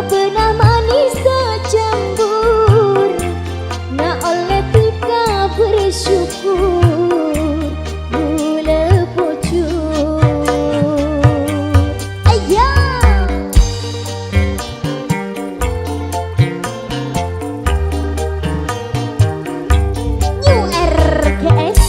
pernah manis tercampur, nak oleh tika bersyukur mula pucuk. Ayah New RKS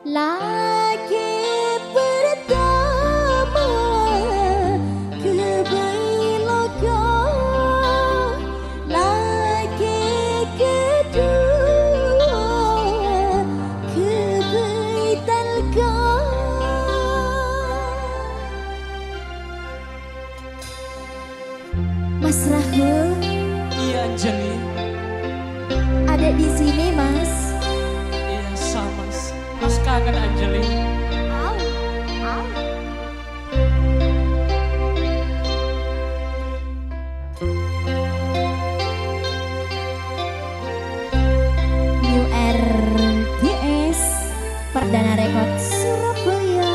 lagi pertama kebelokan, lagi kedua kebetalkan. Mas Rahul. Iya Anjali. Ada di sini Mas. Iya sama. Mas kangen Anjali. Au, au. New RGS Perdana Rekod Surabaya.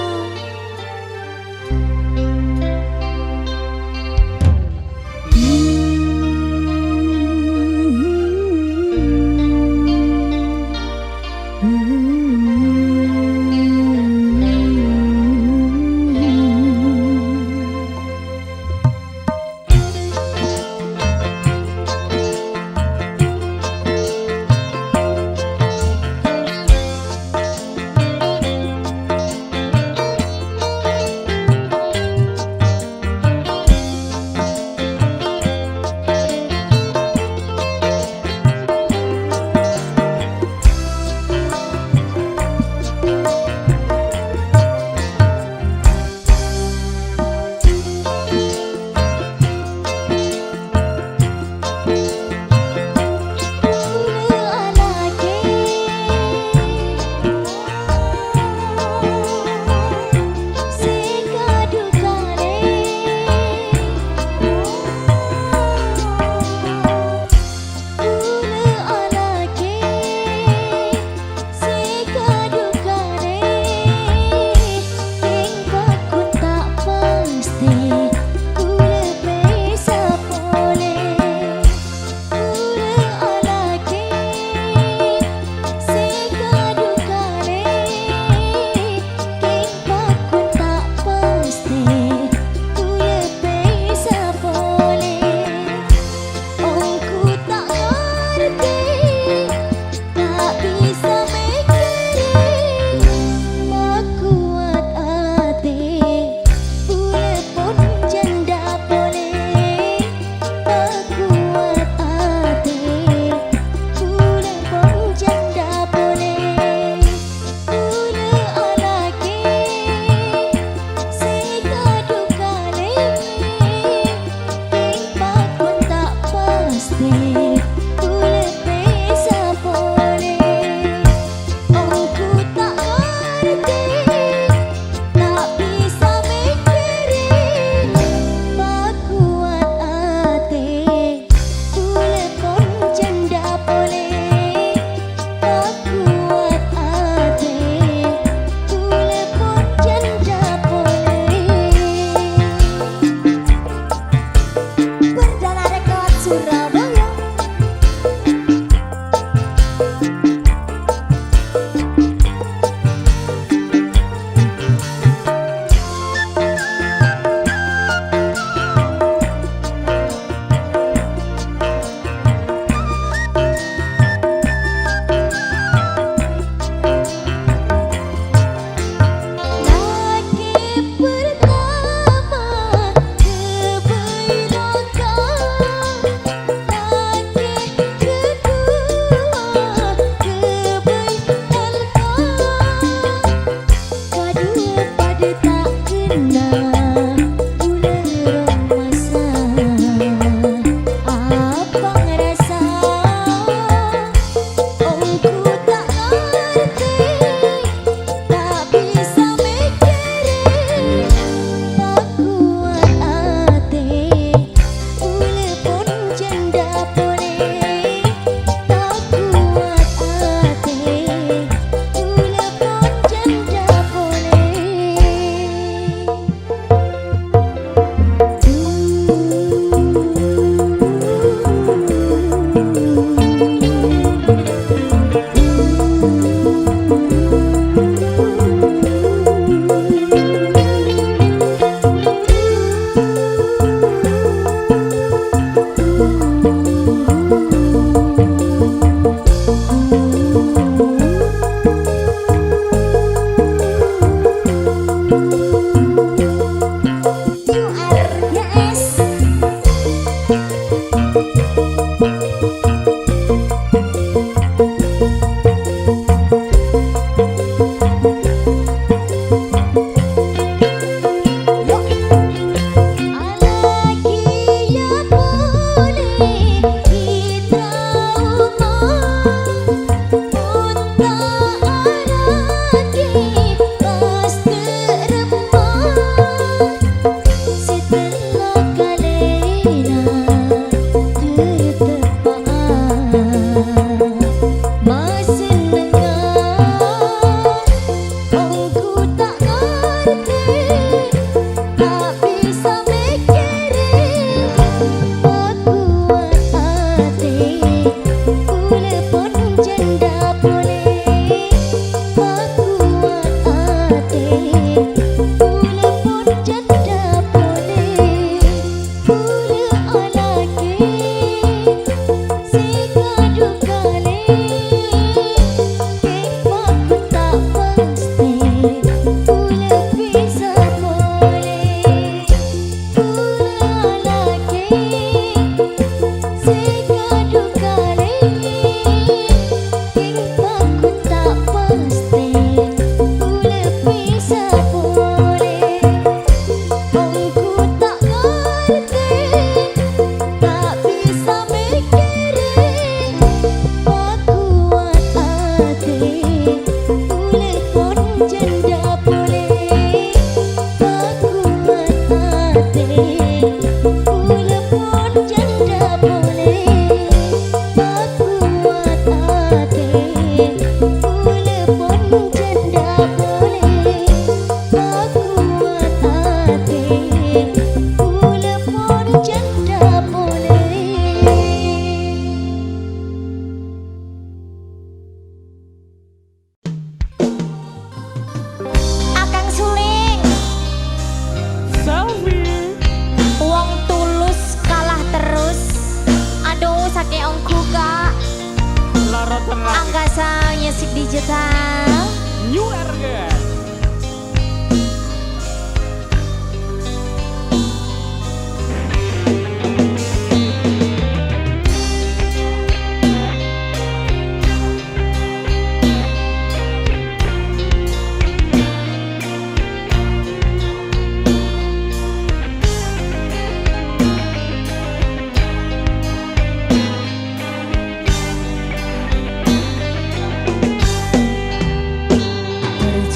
tenang. Angga Sound Music Digital. New Era guys.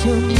Percuma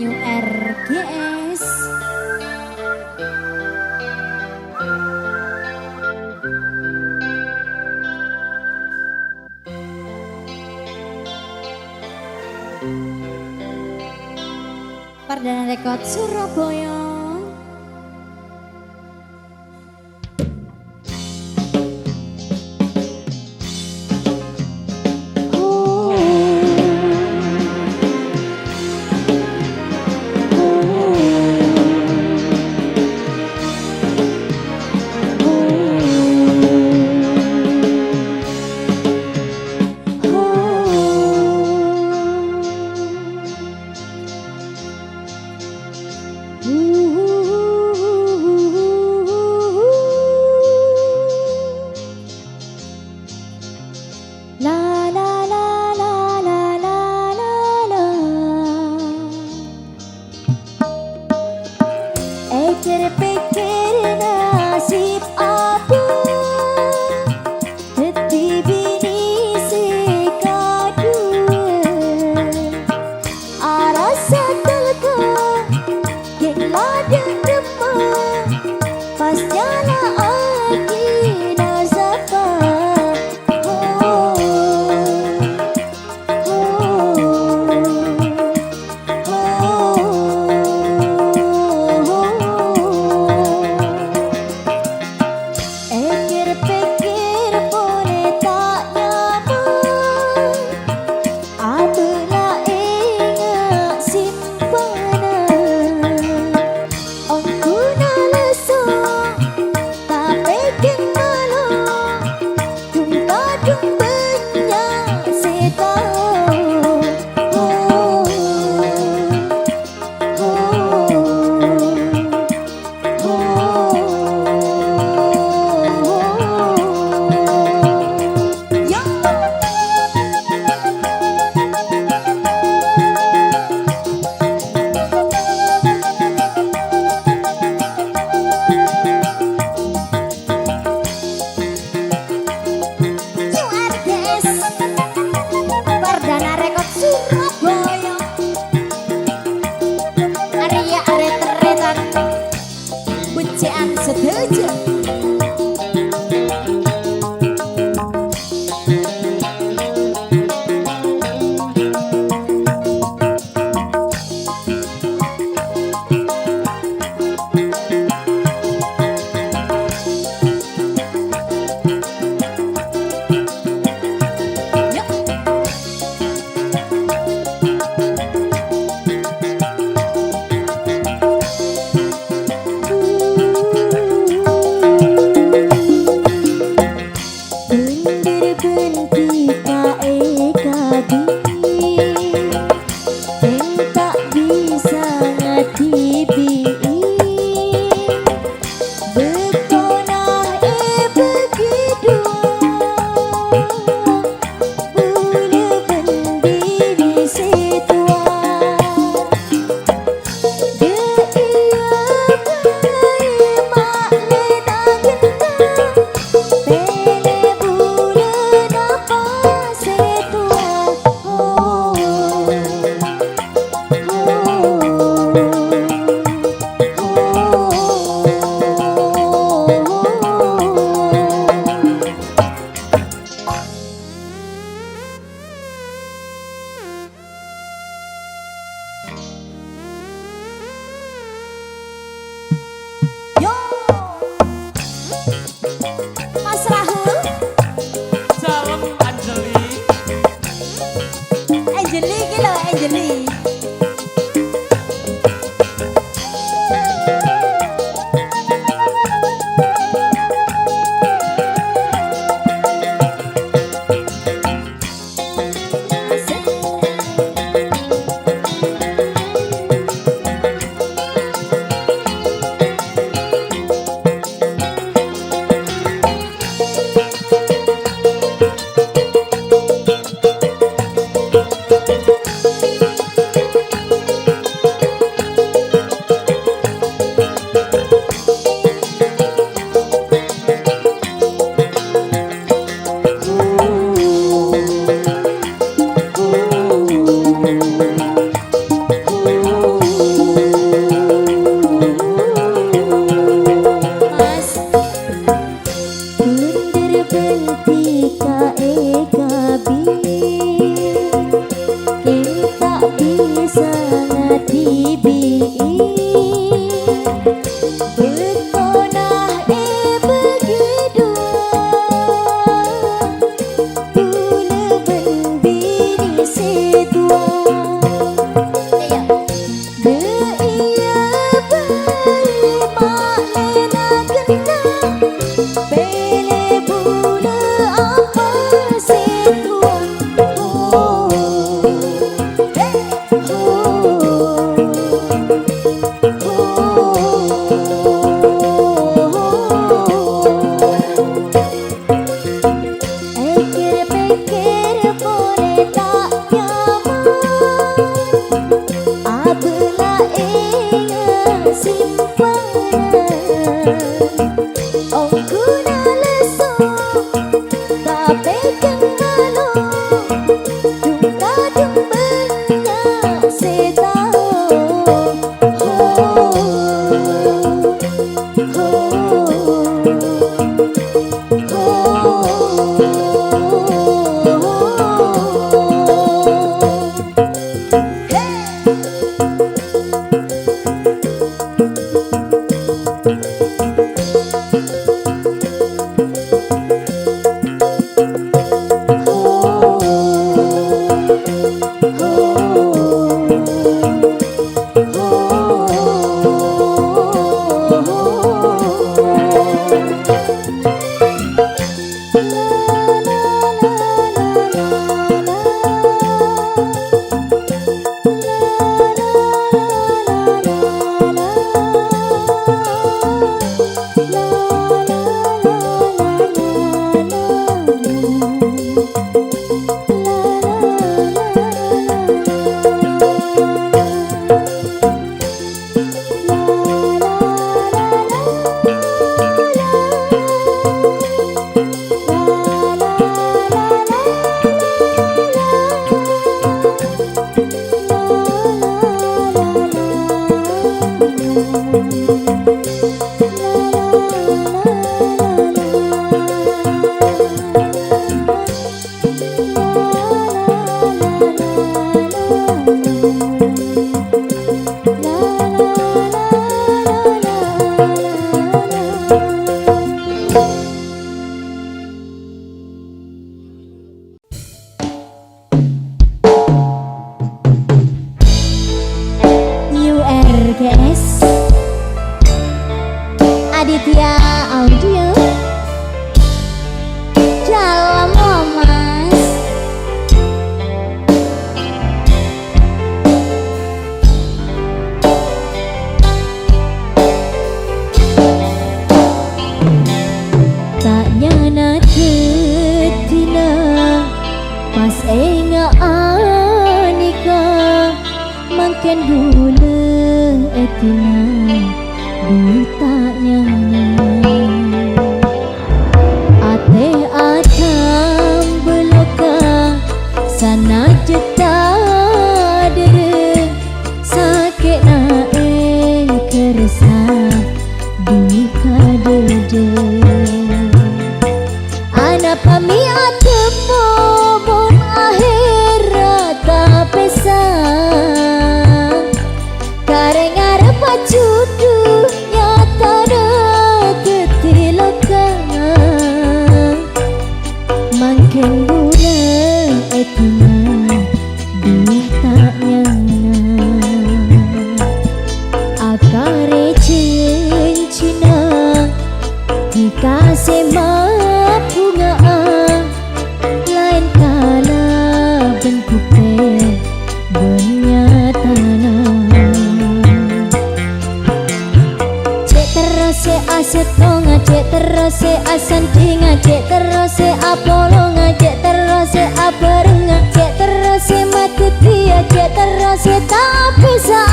New RGS. Perdana Rekod Surabaya. La la la la la la la la. Pikir nasib apa hati bini sekadu arasa telka gila dan demam pas jana aki nasapa. Pikir boleh tak nyaman, apalah ingat simpanan. Aku nak lesok, tak bikin malu, kadung banyak setahun. Perdana Rekod Surabaya. Arya aret-aretan pujian setuju. URGS Aditya Audio Dalam Mas tak nyana ketina pas enga anika makin dulu etina ditanya ate atam beloka sana jeta dere sakit na kerasa di kadede ana pami atemo bon akhirat tak pesan kareng arep pacudu nyata tetilokan makin gula etina ditanya akare cincina dikasih bunga lain kala bentuknya benyatana cek terus aset ngajek terus asanti ngajek terus apolo ngajek terus abareng ngajek terus matuti ngajek terus tak bisa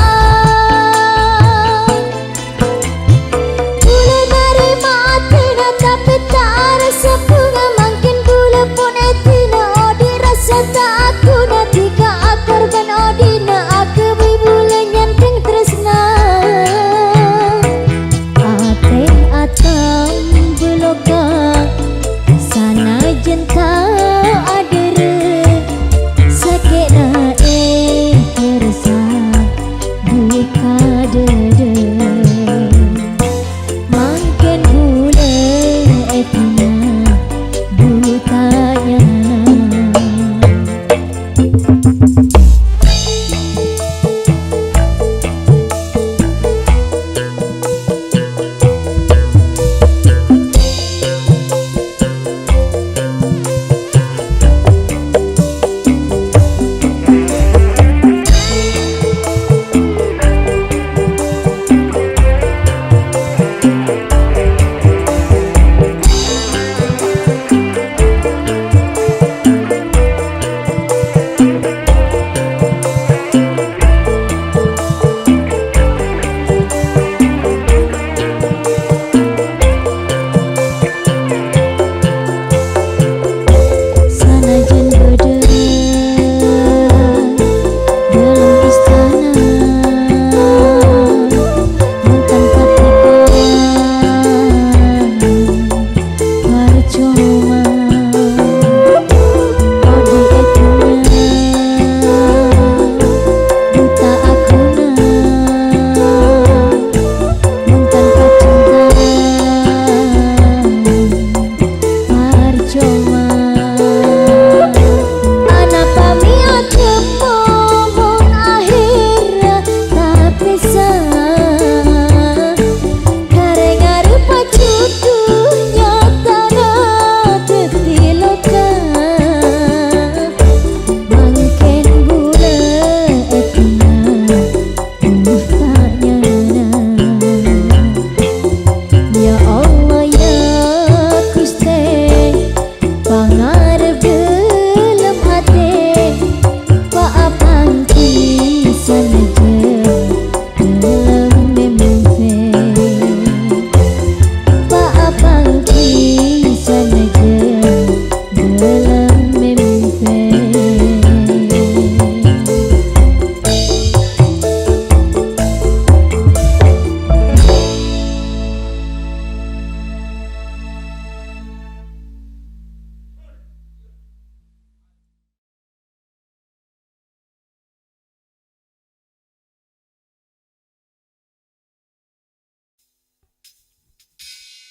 boleh nerima tina tapi tak rasa bunga makin gula pun etina odi rasa tak aku nanti ka akar ban odina aku bibule nyanteng tresna ate atam beloka sana jenta adere sakit na kerasa buka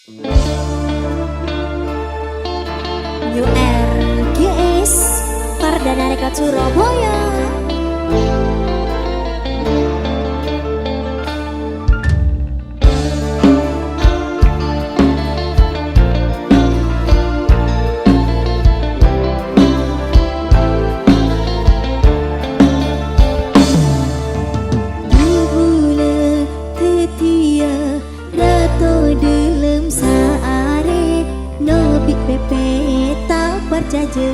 New RGS Pardana Rekat Surabaya. Jaja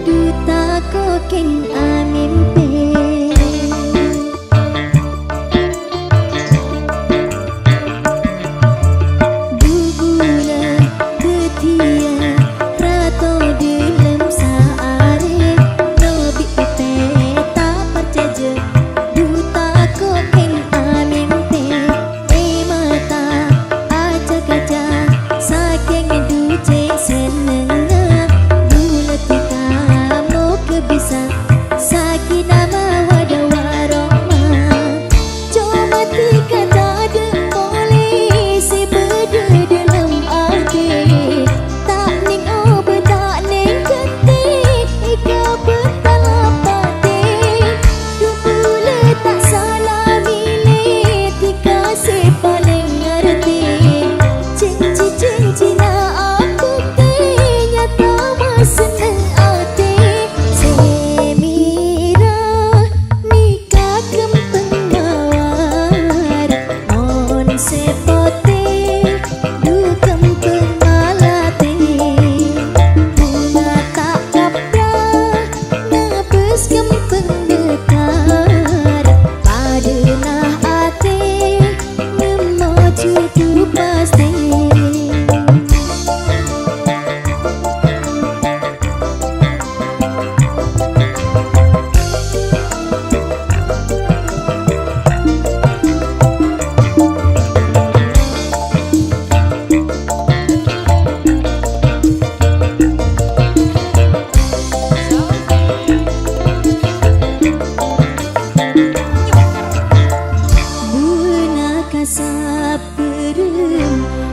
duta koken amimpe bubula betia rato dilem saare no bik pepe tak perjaja duta koken amimpe mata acak acak saking duce seneng bisa sakit nama wadah waroma cuma tiga tak ada polisi berde dalam hati tak ning obat tak ning ketik ika bertalam batin dupula tak salah milih tika si paling ngerti cinci nak aku nyata seneng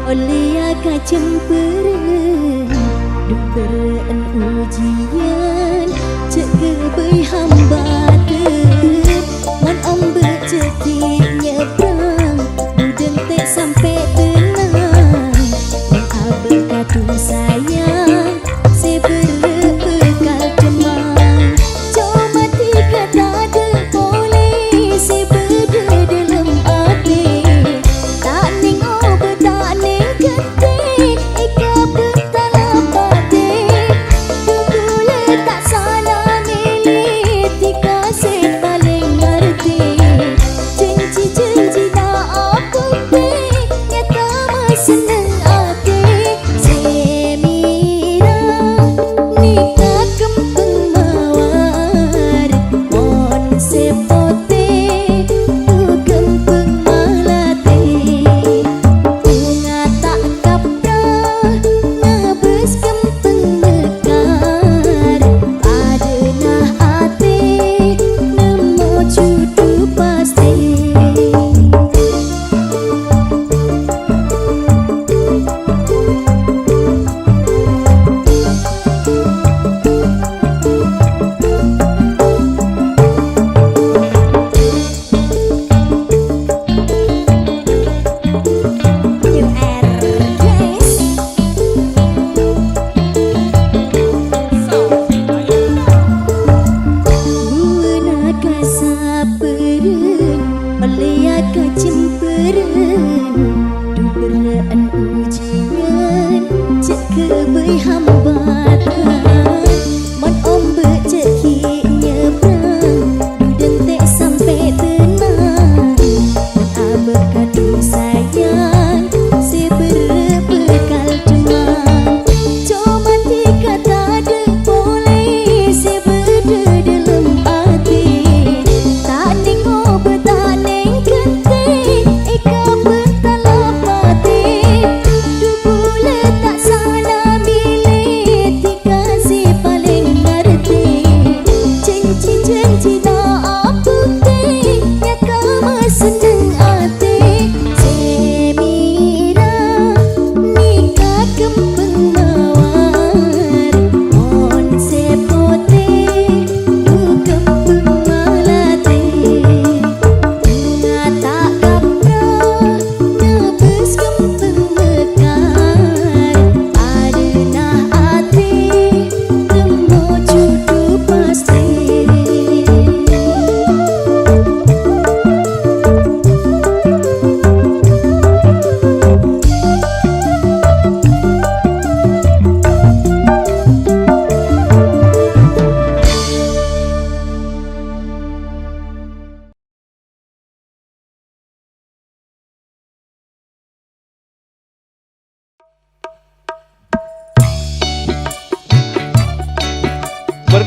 oleh agak cemperan duperaan ujian cek kebai hamba man ombak cekik nyebrang budeng tek sampai tenang yang abel kadu sayang sebera bekal cemang cuma tiga tak ada polisi berde dalam hati tak ning obat tak ning ketik ika bertalam batin dupula tak salah milih tika si paling ngerti janji nak aku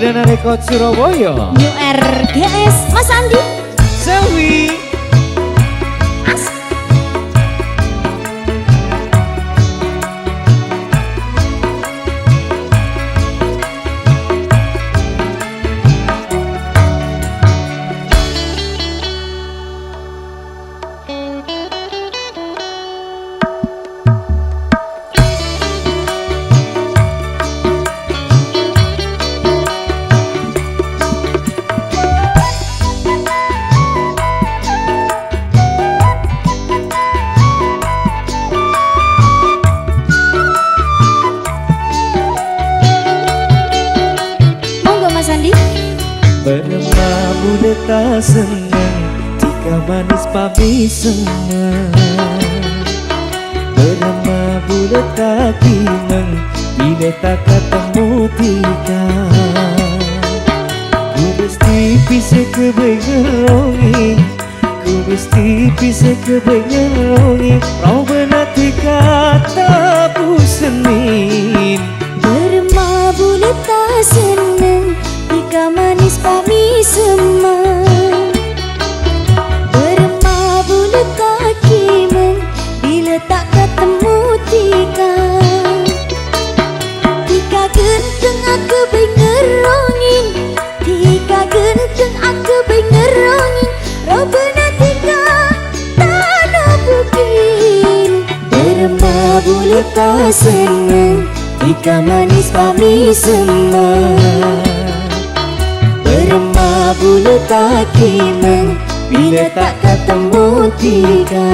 Perdana Rekod Surabaya. New RGS Mas Andi. Selwi. Bermabu deta senang jika manis pami senang. Bermabu deta kinang bila tak ketemu tika. Ku mesti bisa kebengerongi, ku mesti bisa kebengerongi. Rau benar tika tak pusenin. Bermabu deta senang jika manis pami semang. Bermabu letak kimeng bila tak ketemu tika. Tika genteng aku bengerongin, tika genteng aku bengerongin. Robena tika tak bukin. Bermabu letak senang jika manis pami semang. Bermabu letak kimeng bila tak ketemu tika.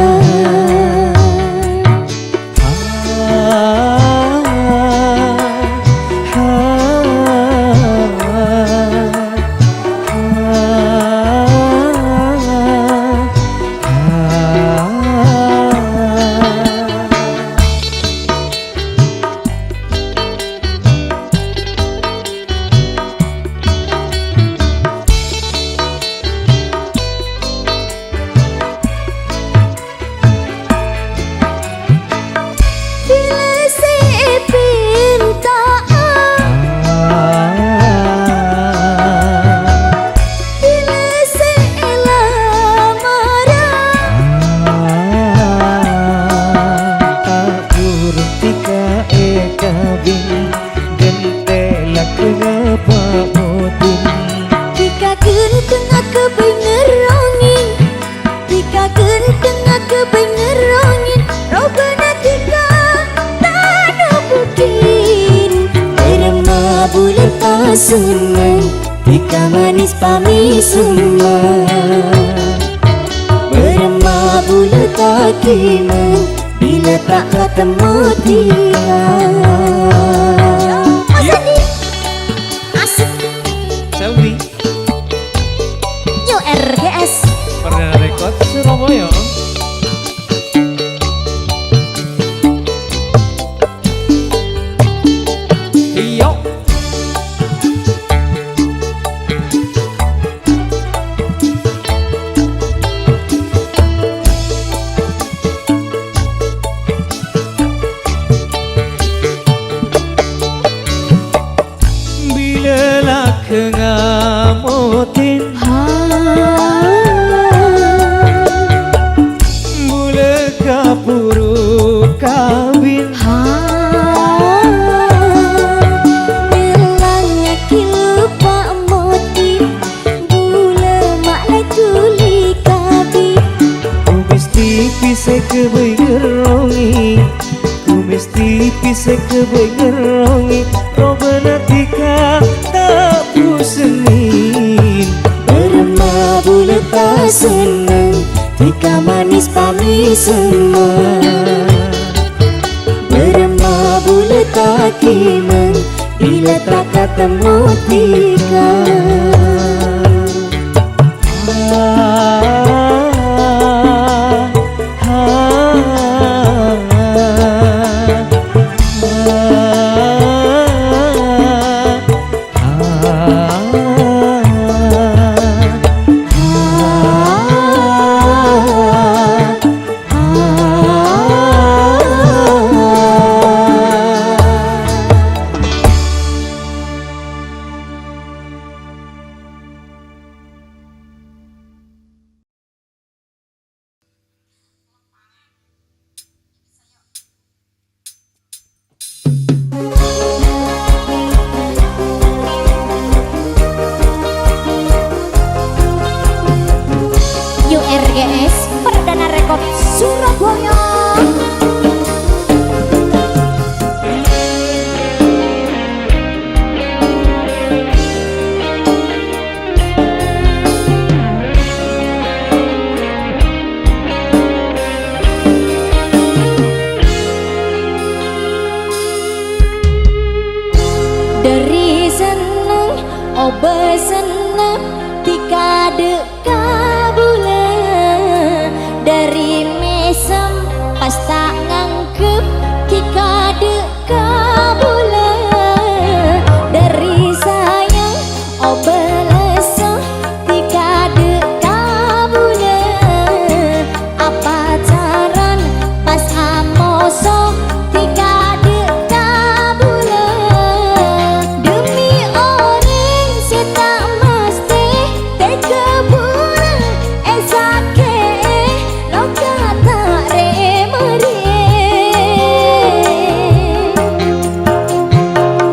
Senang jika manis pami semang. Bermabu letak kimeng bila tak ketemu tika. Mas Andi asik. Selwi. New RGS Perdana Rekod Surabaya. Kengamotin bule kapuru kawin bilangnya kilupa motin bule maklai tuli kabin. ku mesti bisa kebengerongi, ku mesti bisa kebengerongi. Robena tika tak pusenin. Bermabu letak senang jika manis pami semang. Bermabu letak kimeng bila tak ketemu tika. Dari seneng obe seneng tika deka bulan dari mesem pas tak ngangkep tika deka bulan dari sayang obe leseng tika deka bulan apa caran pas amoso tika deka bulan demi orang seta mesti teka bulan esake lo kata remeri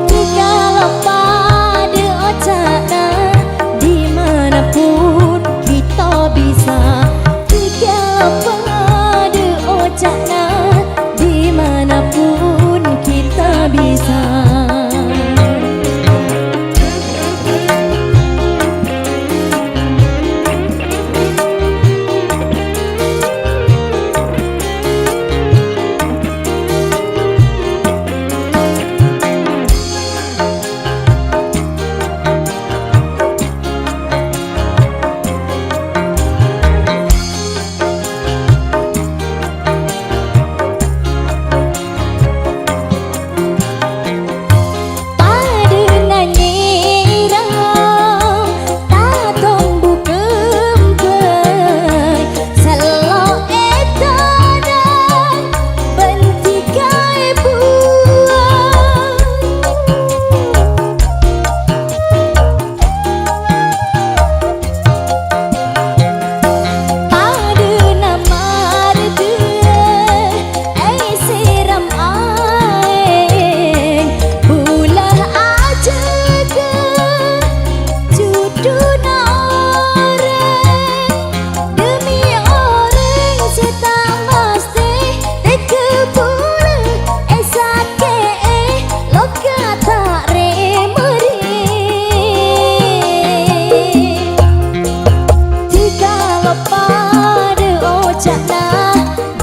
tika pada ocana dimanapun kita bisa tika pada ocana dimanapun kita bisa.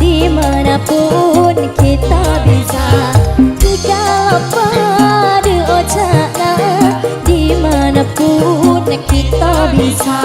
Dimanapun kita bisa jika pada ocana dimanapun kita bisa.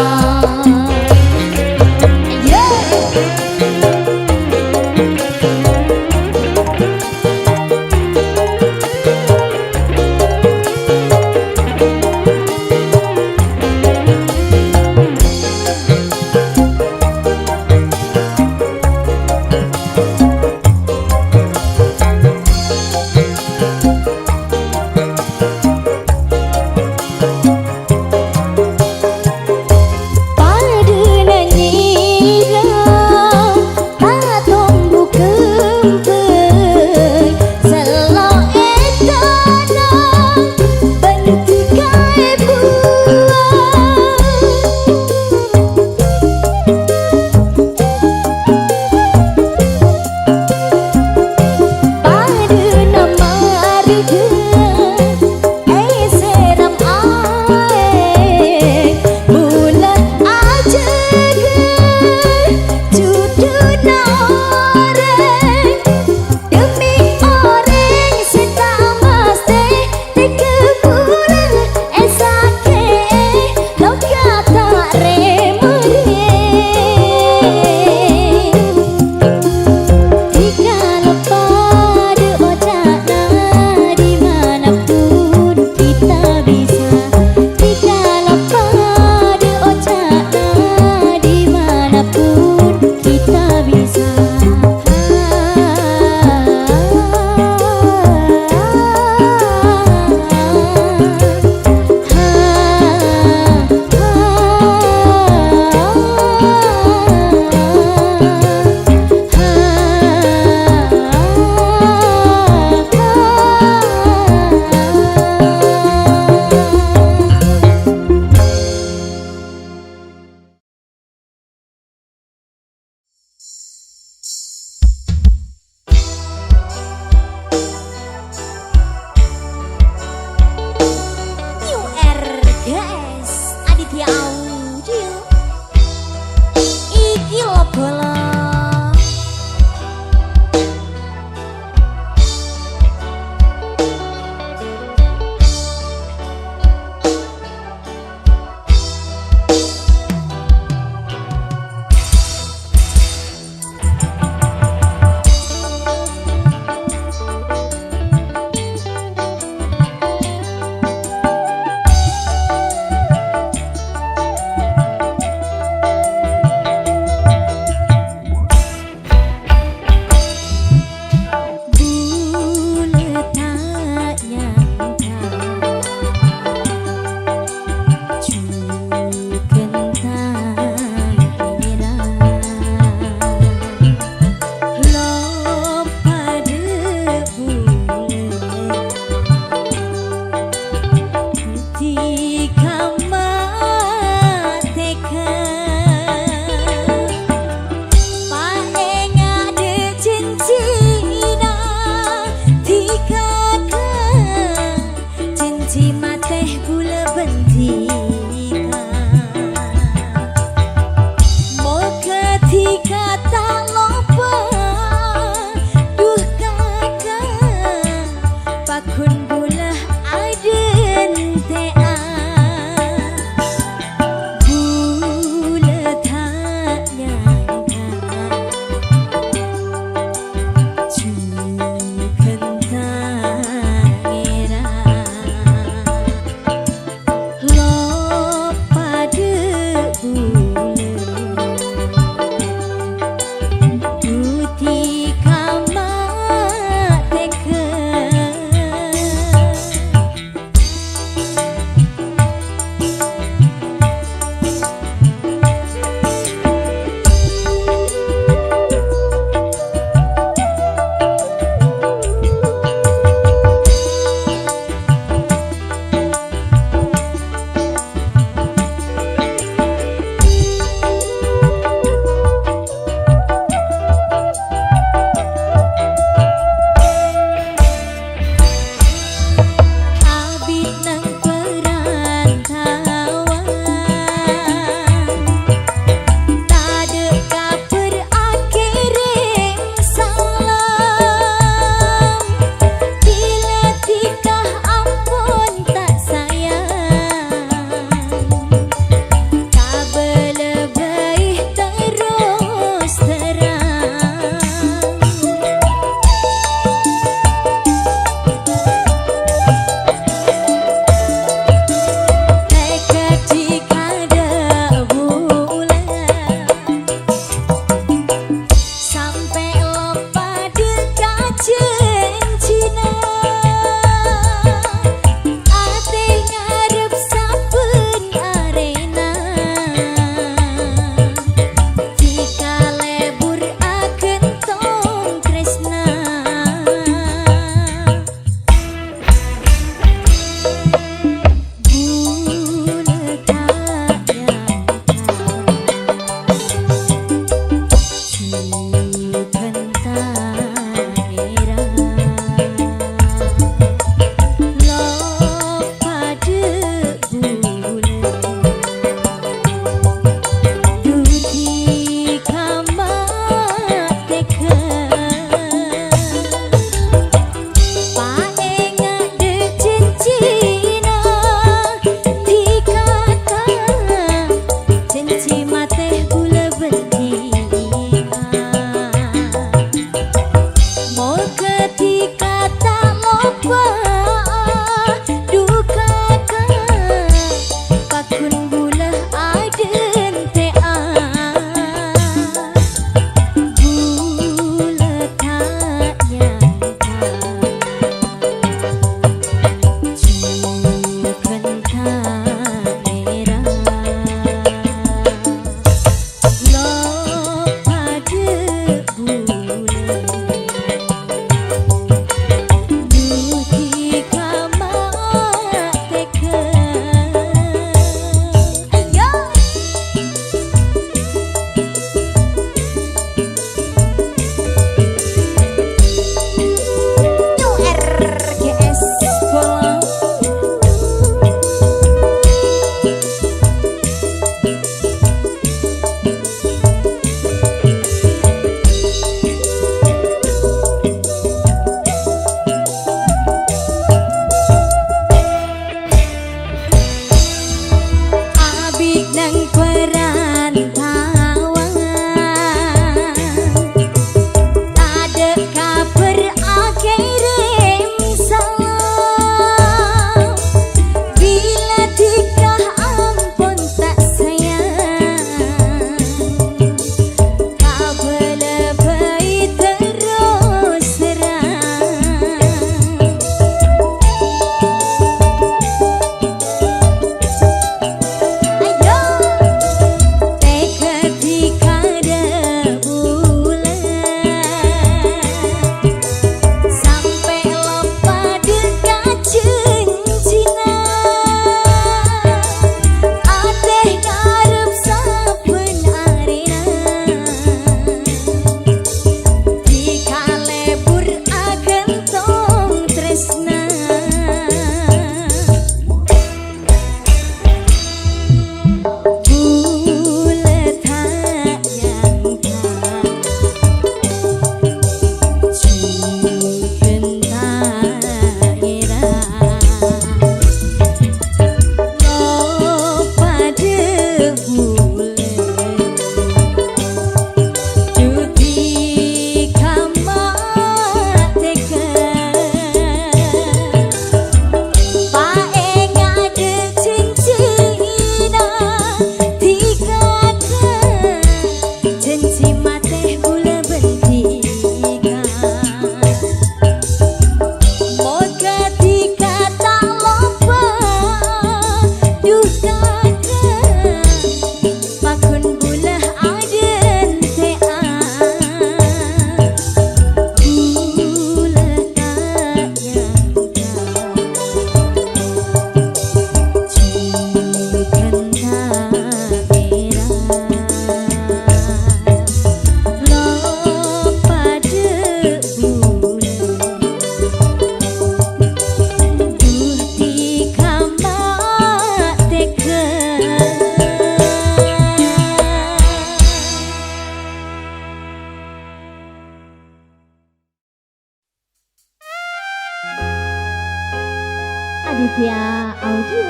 Aditya Audio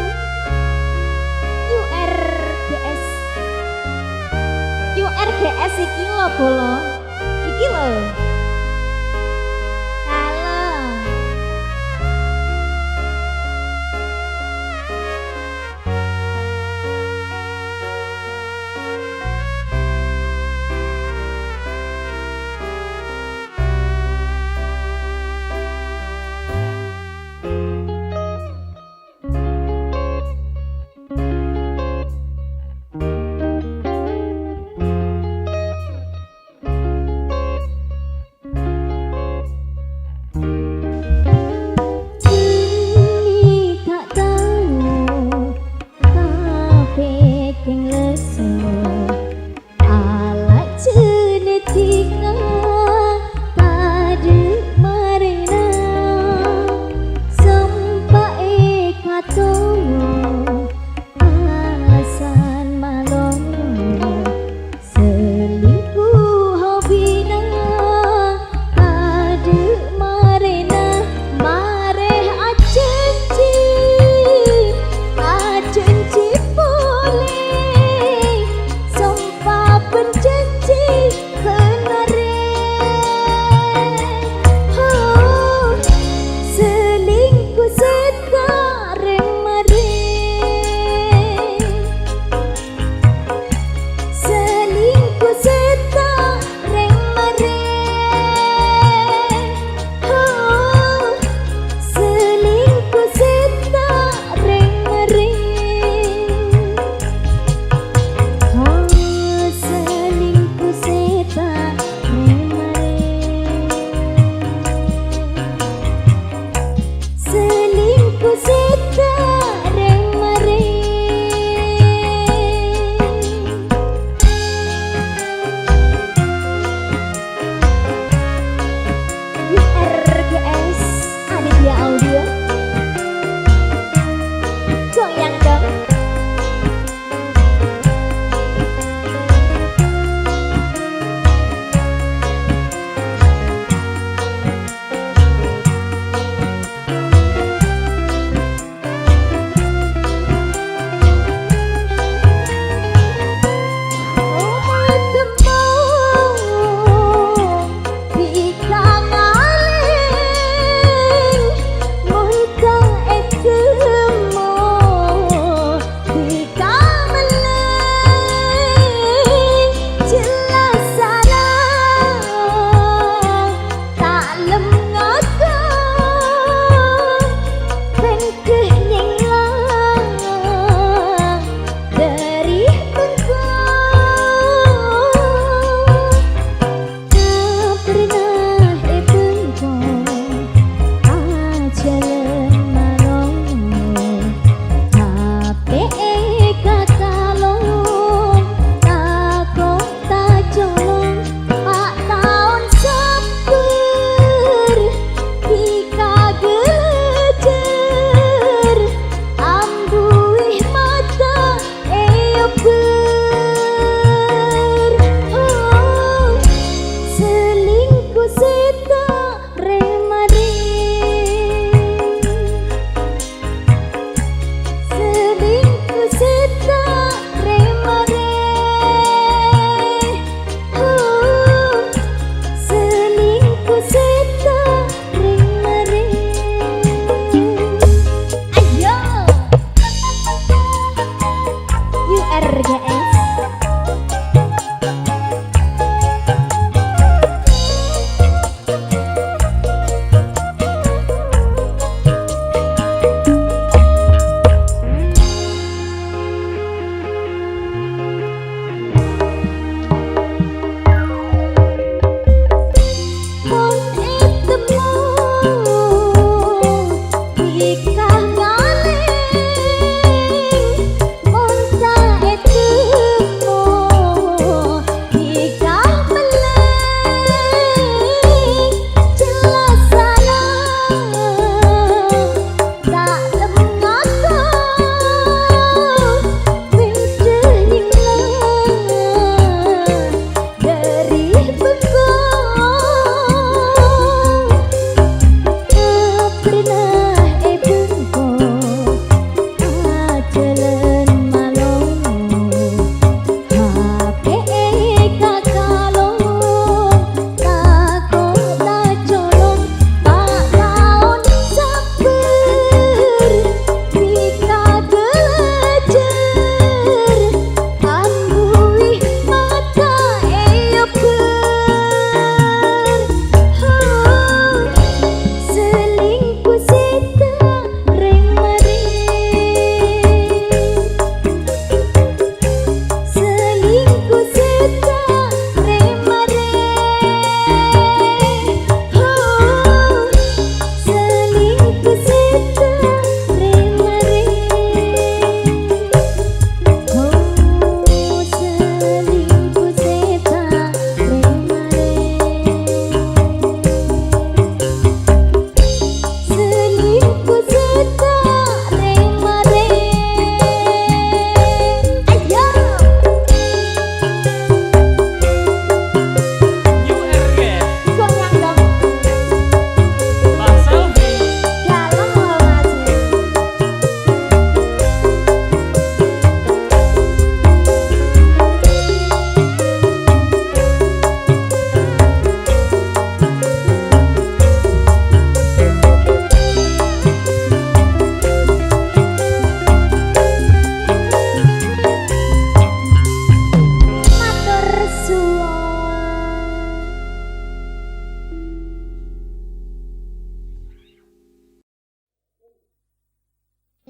URGS iki lho bolo iki lho halo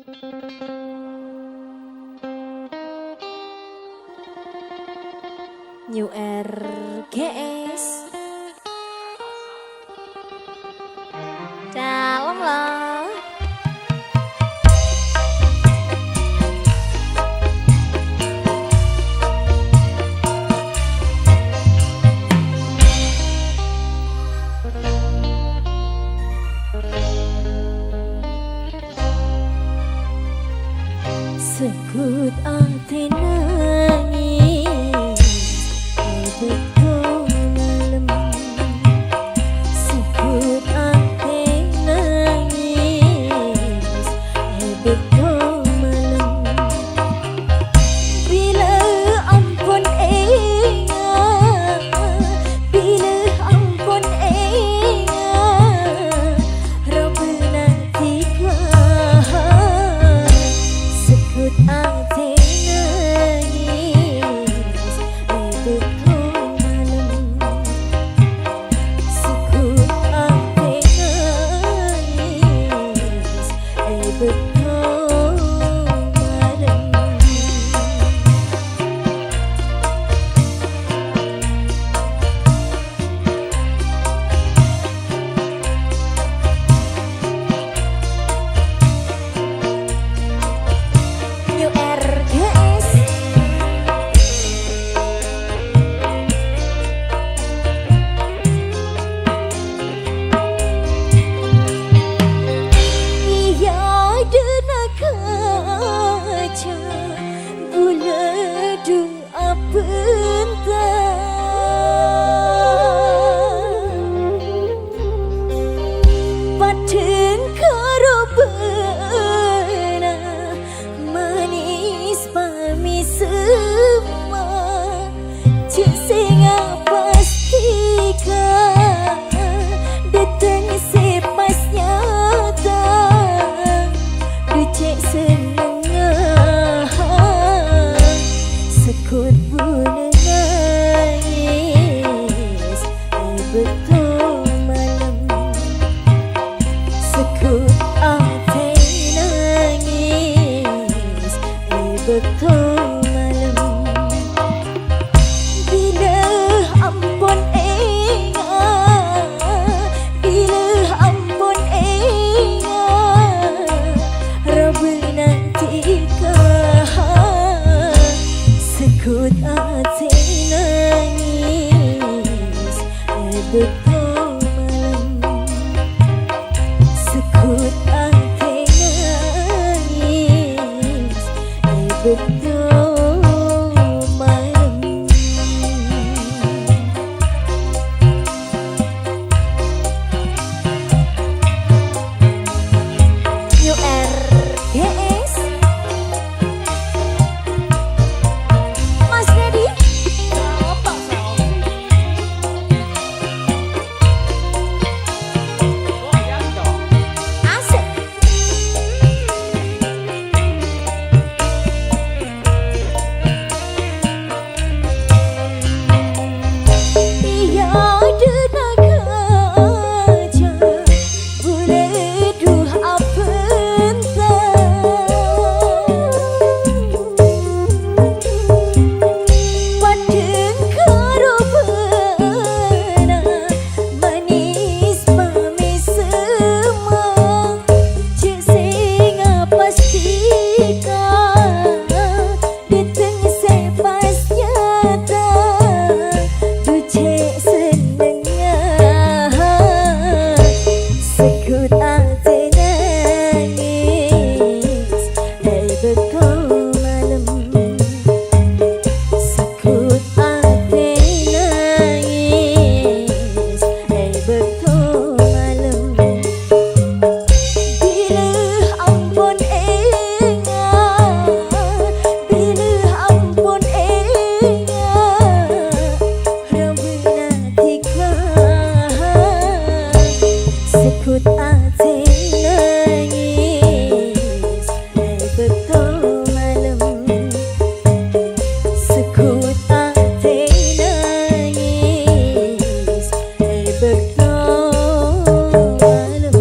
New RGS dalam lah. Sekut ati nangis betul malam. Sekut ati nangis betul malam. Bila ampun ingat, bila ampun ingat, Rabbana tiga. Sekut ati nangis betul malam. Sekut ati nangis betul malam. New RGS Iya dena kaca gula du apentan Paten karo bena manis pami semua cik singa pastikan datang sepas nyata ducek senengah sekut bunga nangis betul malam. Sekut ati nangis betul malam. Bila ampun ingat, bila ampun ingat, Rabbana tiga. Sekut ati nangis betul malam. Sekut ati nangis betul malam. New RGS Mas Dedi Apa Selfie? Goyang dong. asik. Iya dena kaca boleh duh apentan Paden karo bena manis pami semua cik singa pastikan datang sepas nyata ducek senengah sekut ati nangis betul malam. Sekut ati nangis betul malam. Bila ampun ingat, bila ampun ingat, Rabbana tiga. Sekut ati nangis betul malam. Sekut ati nangis betul malam.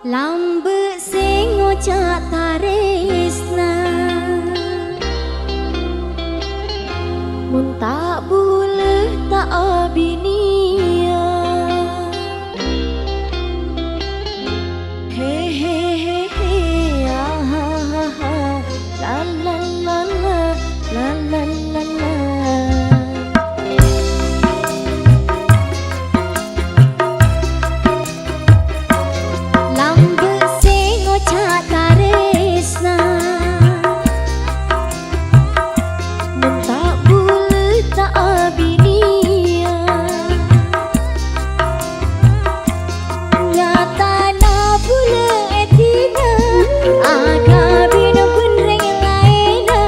Lambe sing ngocak taresna mun tak boleh tak abinia he he he he ah ha ha ha la la la la la la la la. Lambe sing ngocak taresna mun tak boleh tak abinia nyata na boleh etina aga bina benreng laina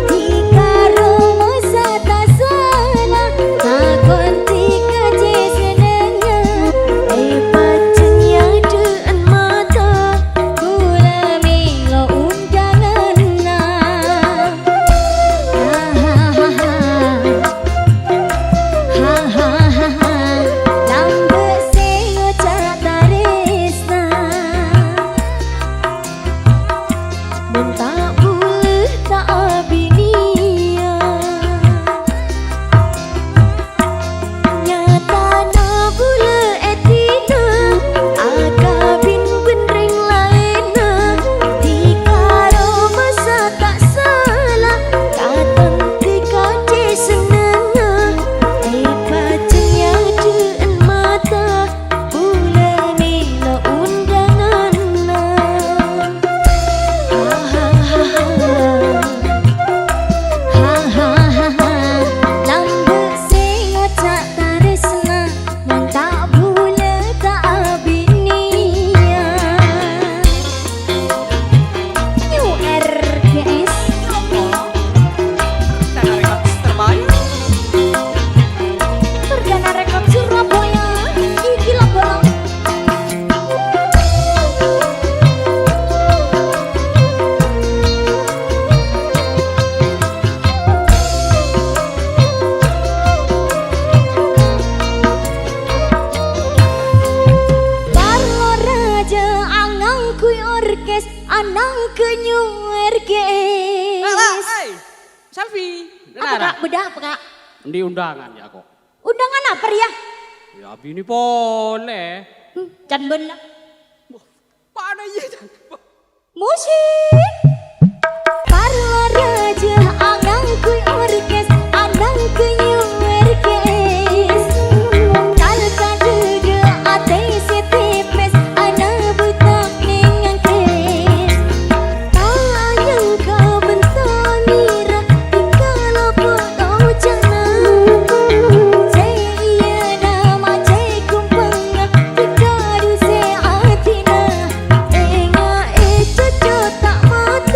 tika romo sata sana takon tika je senengnya pacenya dean mata gula milo undangan na lambe sing ngocak taresna mun tak boleh tak abinia nyata na boleh etina aga bin benreng laina tika roma tak salah katan tika je senengnya pacenya dean mata bule milo undangan na lambe sing ngocak taresna mun tak boleh tak abinia URGS Perdana rekod terbaik. Perdana rekod Surabaya iki lho bolong Barlo raja angang kuy orkes anang kenyu RGS Hey, selfie. apa kak bedah apa kak Di undangan ya kok. undangan apa ya Ya bini boleh. can ben lah Mana ya? musik Barlo raja angang kuy orkes anang kenyu RGS kal kadede ate setepes ana butak ning angkes tayang ka bentanira dikala foto jana cai iya nama cai kumpanga dikadu se atina enga cucu tak mati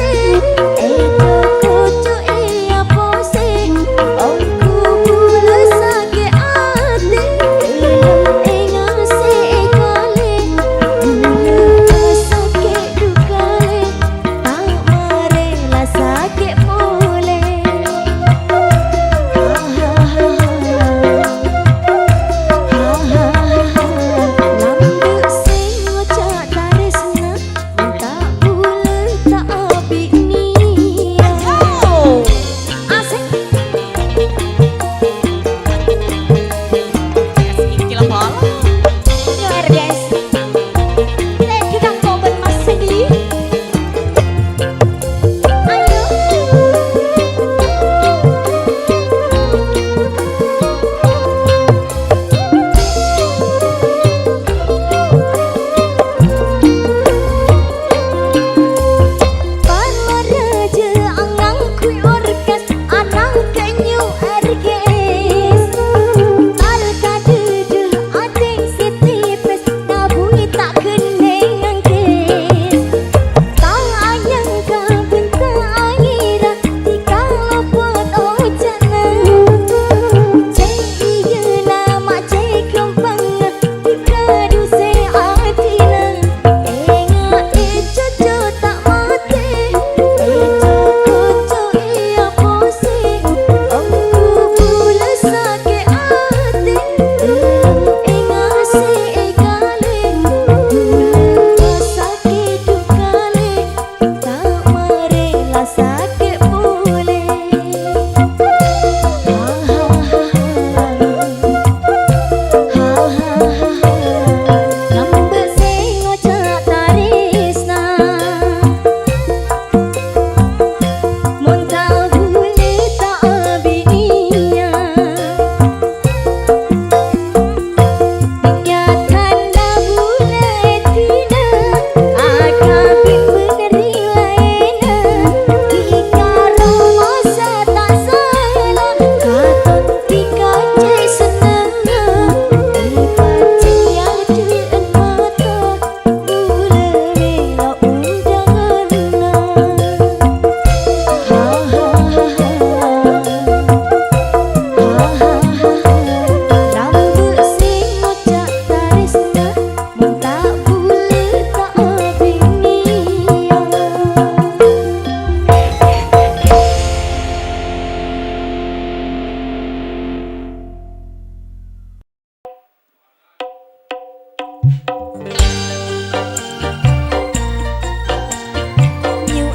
New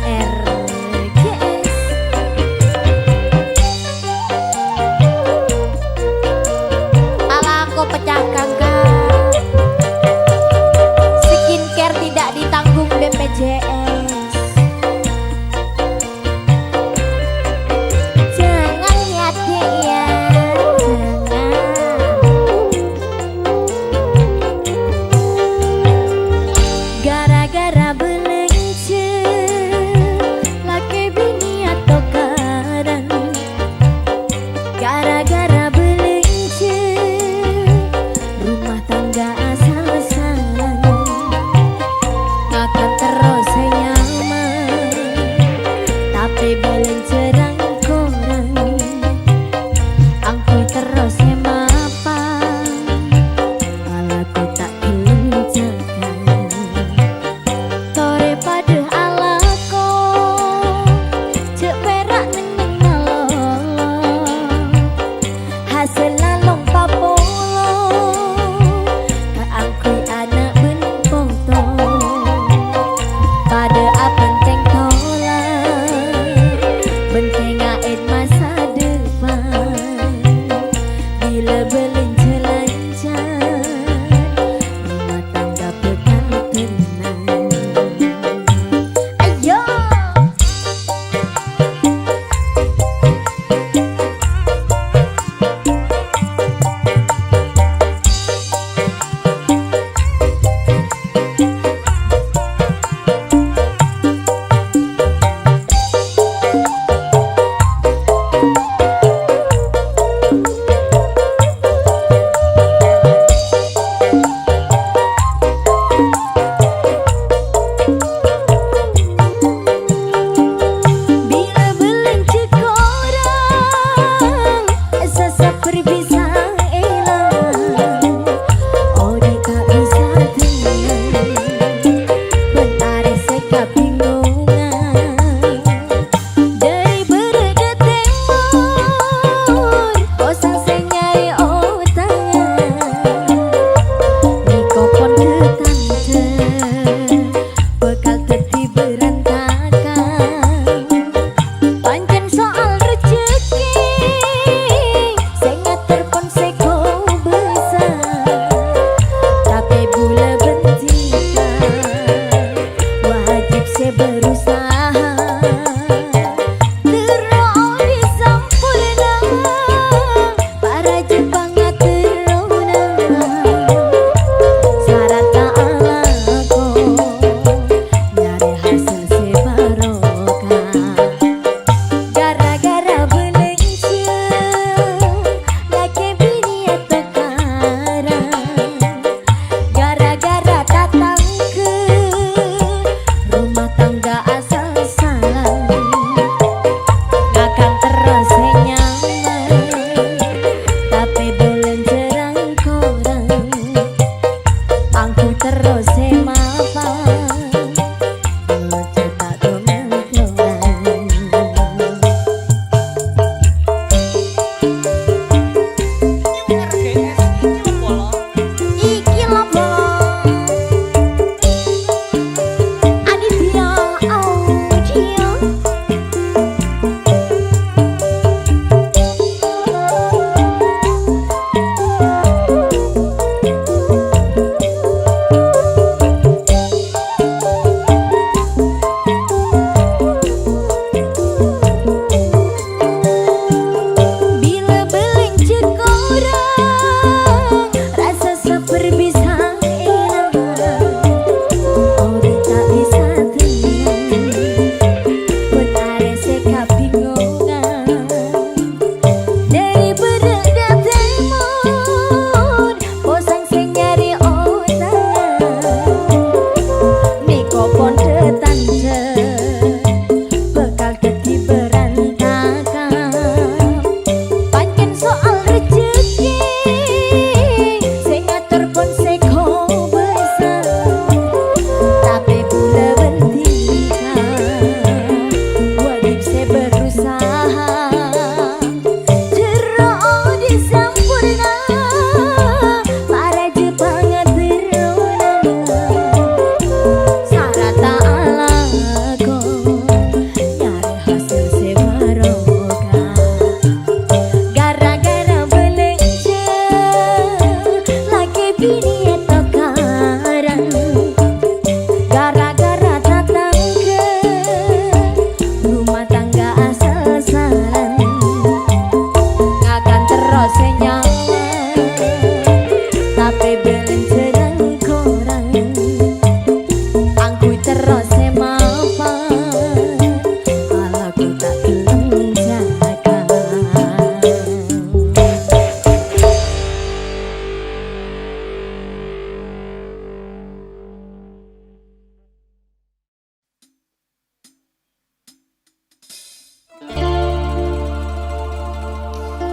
RGS. Ala aku pecah kakak, skincare tidak ditanggung BPJS. Jangan ya dek ya, jangan. Gara-gara belengce, laki bini atau karan. Gara-gara belengce, rumah tangga asal-asalan akan terus nyaman, tapi belengce rang korang angkui terus mapan, alaku tak kelencakan. Tore pada alako, cek perak neng malolo, hasil lalong papolo,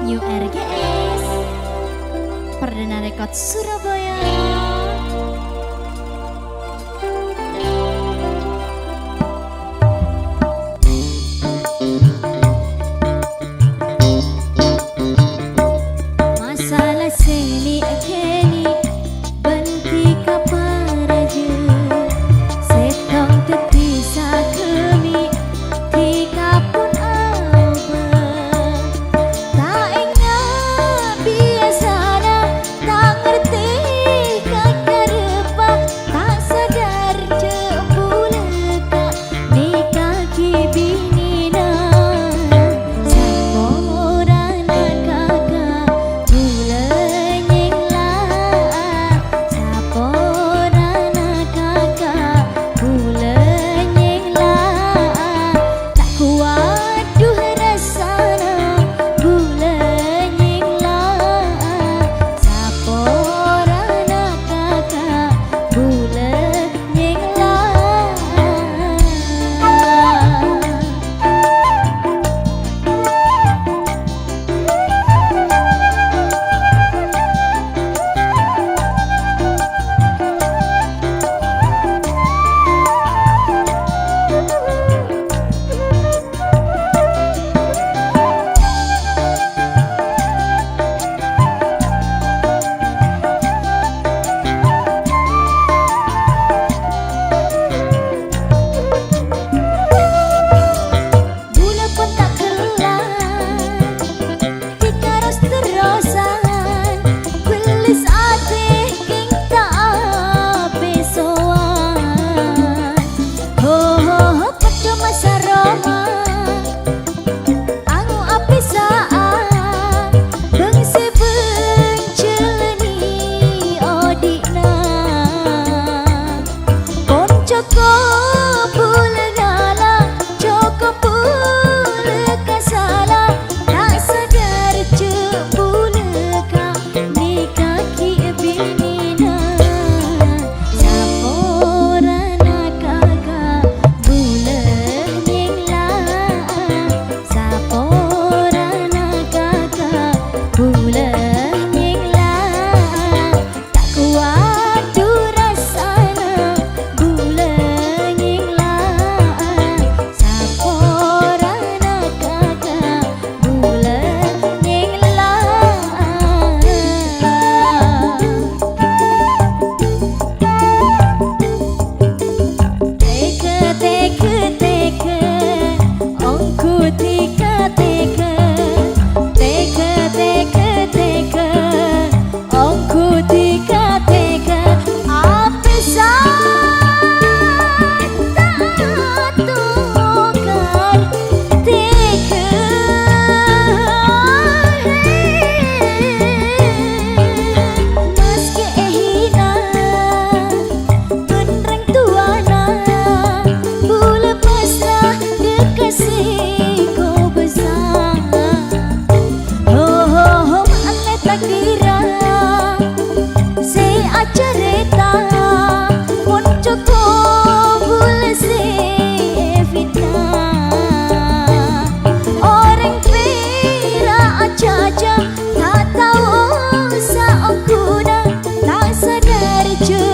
New RGS Perdana Rekod Surabaya. Masalah seni kini benti kaparaja setong tetisa kemi tika pun apa tak ingat biasanya tak ngerti kakak rupa tak sadar jempulaka ni kaki binina samorana kakak bulenying lah saporana kakak bulenying lah tak kuat duh rasana bulenying lah saporana kakak bulenying lah. Bula pun tak kelar dikaros terosan gelis ati king tak besoan ho ho ho padha masa Roma angu api saat bengse benceleni odina pon cukup pula ngala cukup pula kasala tak sadar jempulaka ni kaki binina saporana kakak bulenying lah saporana kakak bulenying lah tak kuat du rasana bulenying lah saporana kakak bulenying lah. Teka teka teka ongku tika teka teka teka teka ongku tika teka api saat tak tukar teka meski hina Benreng tuana bula pasrah dekasih kau besar ho ho ho maane takdira se acareta pun cukup bula se fitnah orang kira aja tak tahu sa aku dah tak sadar je